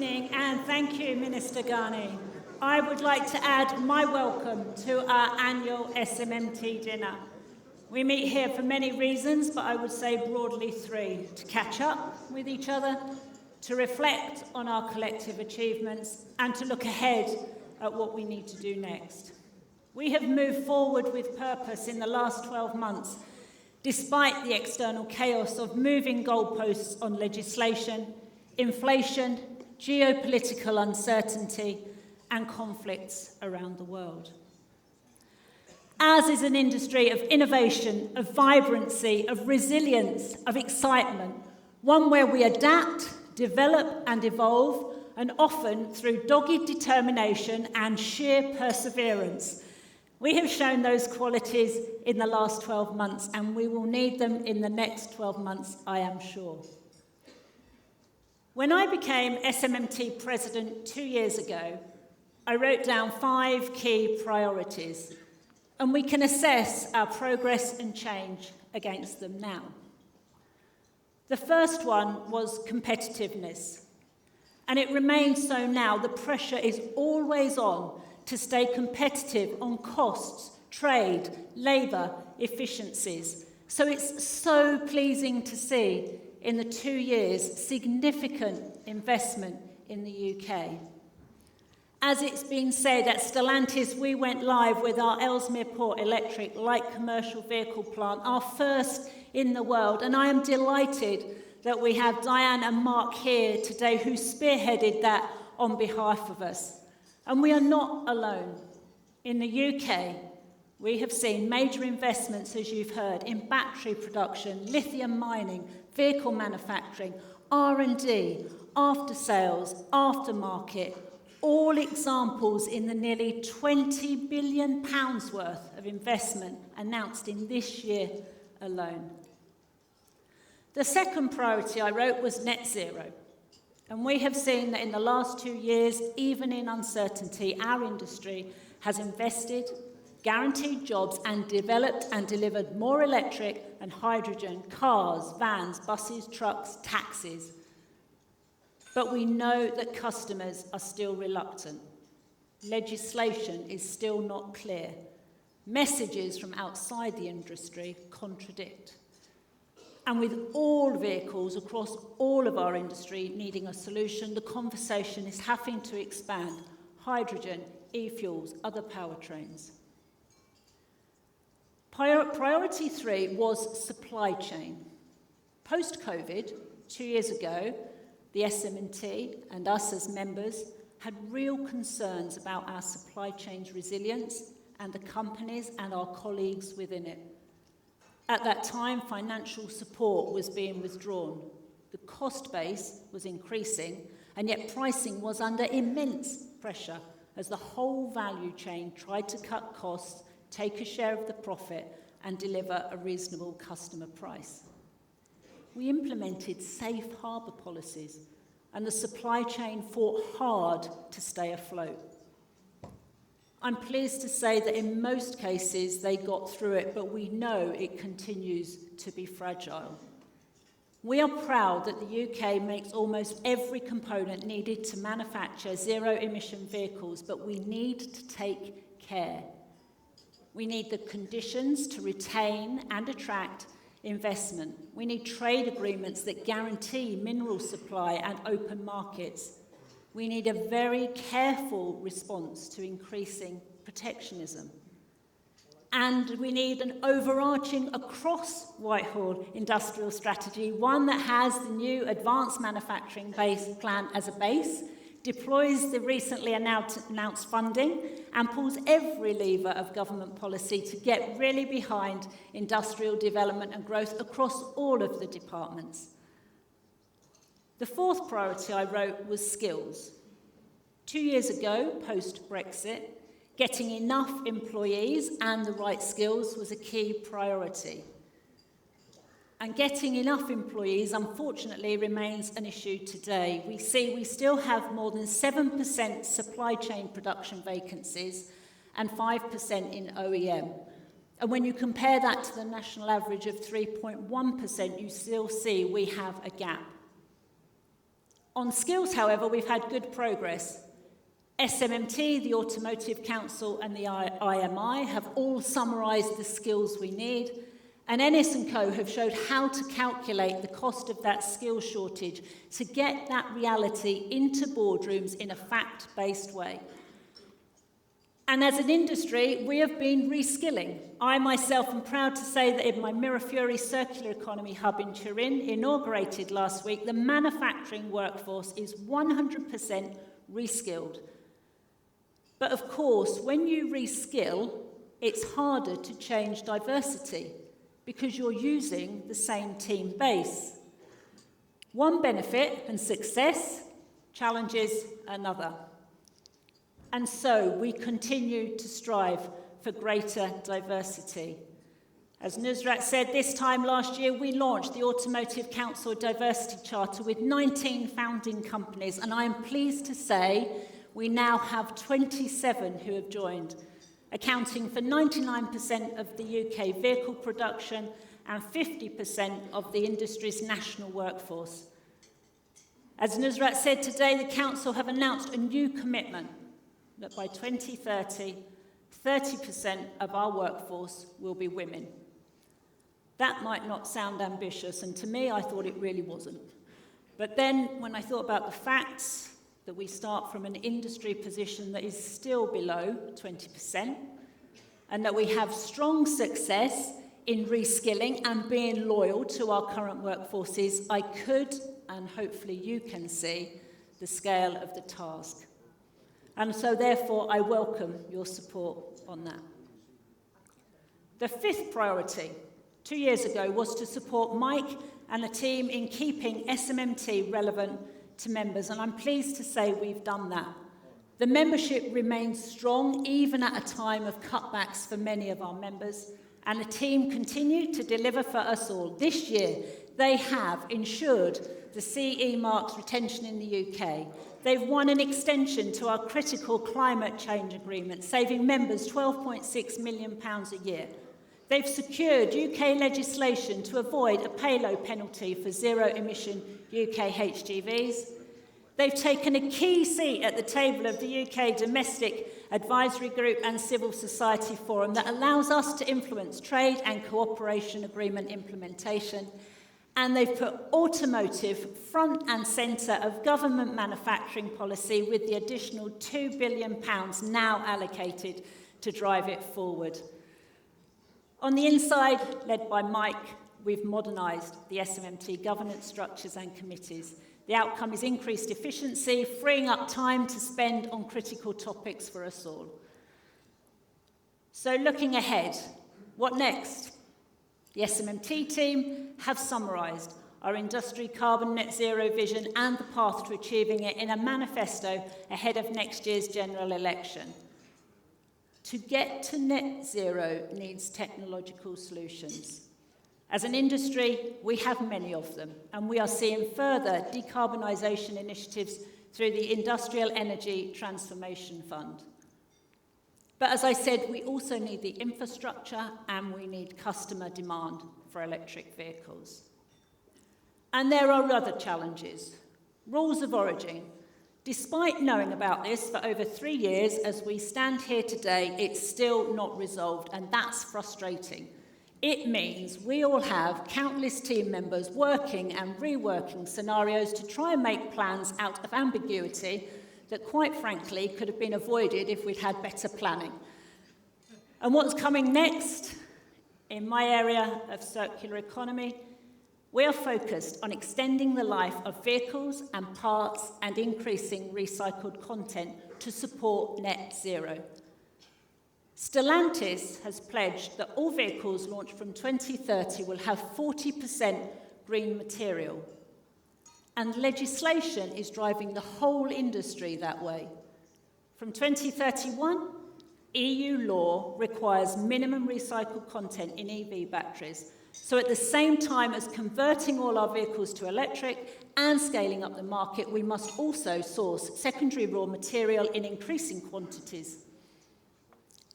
evening, and thank you, Minister Ghani. I would like to add my welcome to our annual SMMT dinner. We meet here for many reasons, but I would say broadly three: to catch up with each other, to reflect on our collective achievements, and to look ahead at what we need to do next. We have moved forward with purpose in the last 12 months, despite the external chaos of moving goalposts on legislation, inflation, geopolitical uncertainty, and conflicts around the world. Ours is an industry of innovation, of vibrancy, of resilience, of excitement, one where we adapt, develop, and evolve, and often through dogged determination and sheer perseverance. We have shown those qualities in the last 12 months, and we will need them in the next 12 months, I am sure. When I became SMMT President 2 years ago, I wrote down 5 key priorities, and we can assess our progress and change against them now. The first one was competitiveness, and it remains so now. The pressure is always on to stay competitive on costs, trade, labour, efficiencies. So it's so pleasing to see in the 2 years significant investment in the UK. As it's been said, at Stellantis we went live with our Ellesmere Port Electric light commercial vehicle plant, our first in the world, and I am delighted that we have Diane and Mark here today who spearheaded that on behalf of us. And we are not alone. In the UK, we have seen major investments, as you've heard, in battery production, lithium mining, vehicle manufacturing, R&D, after-sales, aftermarket, all examples in the nearly £20 billion worth of investment announced in this year alone. The second priority I wrote was net zero. And we have seen that in the last 2 years, even in uncertainty, our industry has invested, guaranteed jobs, and developed and delivered more electric and hydrogen cars, vans, buses, trucks, taxis. But we know that customers are still reluctant. Legislation is still not clear. Messages from outside the industry contradict. And with all vehicles across all of our industry needing a solution, the conversation is having to expand: hydrogen, e-fuels, other powertrains. Priority 3 was supply chain. Post-COVID, 2 years ago, the SMMT and us as members had real concerns about our supply chain's resilience and the companies and our colleagues within it. At that time, financial support was being withdrawn. The cost base was increasing, and yet pricing was under immense pressure as the whole value chain tried to cut costs, take a share of the profit, and deliver a reasonable customer price. We implemented safe harbour policies, and the supply chain fought hard to stay afloat. I'm pleased to say that in most cases they got through it, but we know it continues to be fragile. We are proud that the UK makes almost every component needed to manufacture zero-emission vehicles, but we need to take care. We need the conditions to retain and attract investment. We need trade agreements that guarantee mineral supply and open markets. We need a very careful response to increasing protectionism. And we need an overarching across Whitehall industrial strategy, one that has the new advanced manufacturing plan as a base, deploys the recently announced funding, and pulls every lever of government policy to get really behind industrial development and growth across all of the departments. The fourth priority I wrote was skills. 2 years ago, post-Brexit, getting enough employees and the right skills was a key priority. And getting enough employees, unfortunately, remains an issue today. We still have more than 7% supply chain production vacancies and 5% in OEM. And when you compare that to the national average of 3.1%, you still see we have a gap. On skills, however, we've had good progress. SMMT, the Automotive Council, and the IMI have all summarised the skills we need, and Ennis & Co have showed how to calculate the cost of that skills shortage to get that reality into boardrooms in a fact-based way. And as an industry, we have been reskilling. I myself am proud to say that in my Mirafiori Circular Economy Hub in Turin, inaugurated last week, the manufacturing workforce is 100% reskilled. But of course, when you reskill, it's harder to change diversity because you're using the same team base. One benefit and success, challenges another. And so we continue to strive for greater diversity. As Nusrat said, this time last year we launched the Automotive Council Diversity Charter with 19 founding companies, and I am pleased to say we now have 27 who have joined, accounting for 99% of the UK vehicle production and 50% of the industry's national workforce. As Nusrat said today, the Council have announced a new commitment that by 2030, 30% of our workforce will be women. That might not sound ambitious, and to me, I thought it really wasn't. But then, when I thought about the facts, that we start from an industry position that is still below 20%, and that we have strong success in reskilling and being loyal to our current workforces, I could, and hopefully you can see, the scale of the task. And so therefore, I welcome your support on that. The fifth priority, 2 years ago, was to support Mike and the team in keeping SMMT relevant to members, and I'm pleased to say we've done that. The membership remains strong even at a time of cutbacks for many of our members, and the team continue to deliver for us all. This year, they have ensured the CE marks retention in the UK. They've won an extension to our critical climate change agreement, saving members £12.6 million a year. They've secured UK legislation to avoid a payload penalty for zero-emission UK HGVs. They've taken a key seat at the table of the UK Domestic Advisory Group and Civil Society Forum that allows us to influence trade and cooperation agreement implementation. And they've put automotive front and centre of government manufacturing policy with the additional £2 billion now allocated to drive it forward. On the inside, led by Mike, we've modernised the SMMT governance structures and committees. The outcome is increased efficiency, freeing up time to spend on critical topics for us all. So looking ahead, what next? The SMMT team have summarised our industry carbon net zero vision and the path to achieving it in a manifesto ahead of next year's general election. To get to net zero needs technological solutions. As an industry, we have many of them, and we are seeing further decarbonisation initiatives through the Industrial Energy Transformation Fund. But as I said, we also need the infrastructure and we need customer demand for electric vehicles. And there are other challenges. Rules of origin. Despite knowing about this for over 3 years, as we stand here today, it's still not resolved, and that's frustrating. It means we all have countless team members working and reworking scenarios to try and make plans out of ambiguity that, quite frankly, could have been avoided if we'd had better planning. And what's coming next? In my area of circular economy, we are focused on extending the life of vehicles and parts and increasing recycled content to support net zero. Stellantis has pledged that all vehicles launched from 2030 will have 40% green material. And legislation is driving the whole industry that way. From 2031, EU law requires minimum recycled content in EV batteries. So at the same time as converting all our vehicles to electric and scaling up the market, we must also source secondary raw material in increasing quantities.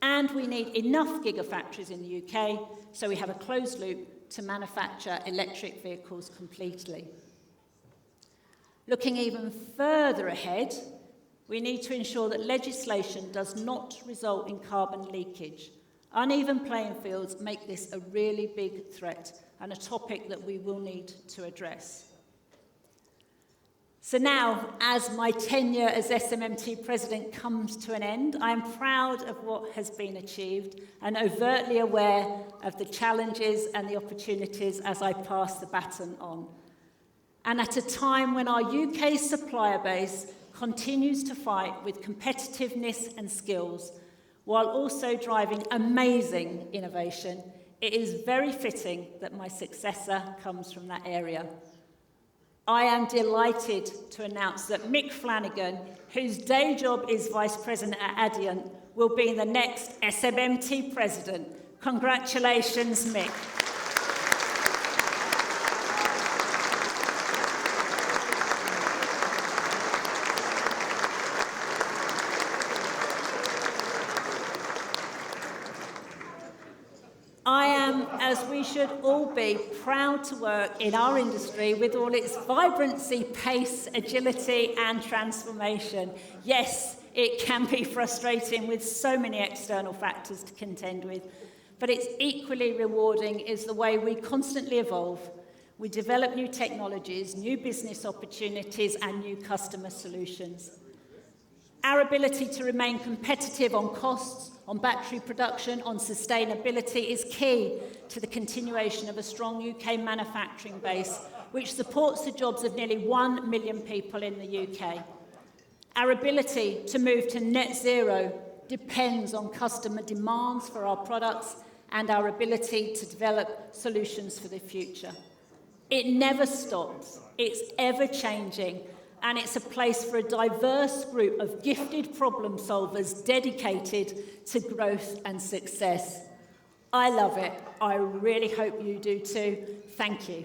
And we need enough gigafactories in the UK so we have a closed loop to manufacture electric vehicles completely. Looking even further ahead, we need to ensure that legislation does not result in carbon leakage. Uneven playing fields make this a really big threat and a topic that we will need to address. So now, as my tenure as SMMT President comes to an end, I am proud of what has been achieved and overtly aware of the challenges and the opportunities as I pass the baton on. And at a time when our UK supplier base continues to fight with competitiveness and skills, while also driving amazing innovation, it is very fitting that my successor comes from that area. I am delighted to announce that Mick Flanagan, whose day job is Vice President at Adient, will be the next SMMT President. Congratulations, Mick. I am, as we should all be, proud to work in our industry with all its vibrancy, pace, agility and transformation. Yes, it can be frustrating with so many external factors to contend with, but it's equally rewarding is the way we constantly evolve. We develop new technologies, new business opportunities and new customer solutions. Our ability to remain competitive on costs, on battery production, on sustainability is key to the continuation of a strong UK manufacturing base, which supports the jobs of nearly 1 million people in the UK. Our ability to move to net zero depends on customer demands for our products and our ability to develop solutions for the future. It never stops, it's ever-changing, and it's a place for a diverse group of gifted problem solvers dedicated to growth and success. I love it. I really hope you do too. Thank you.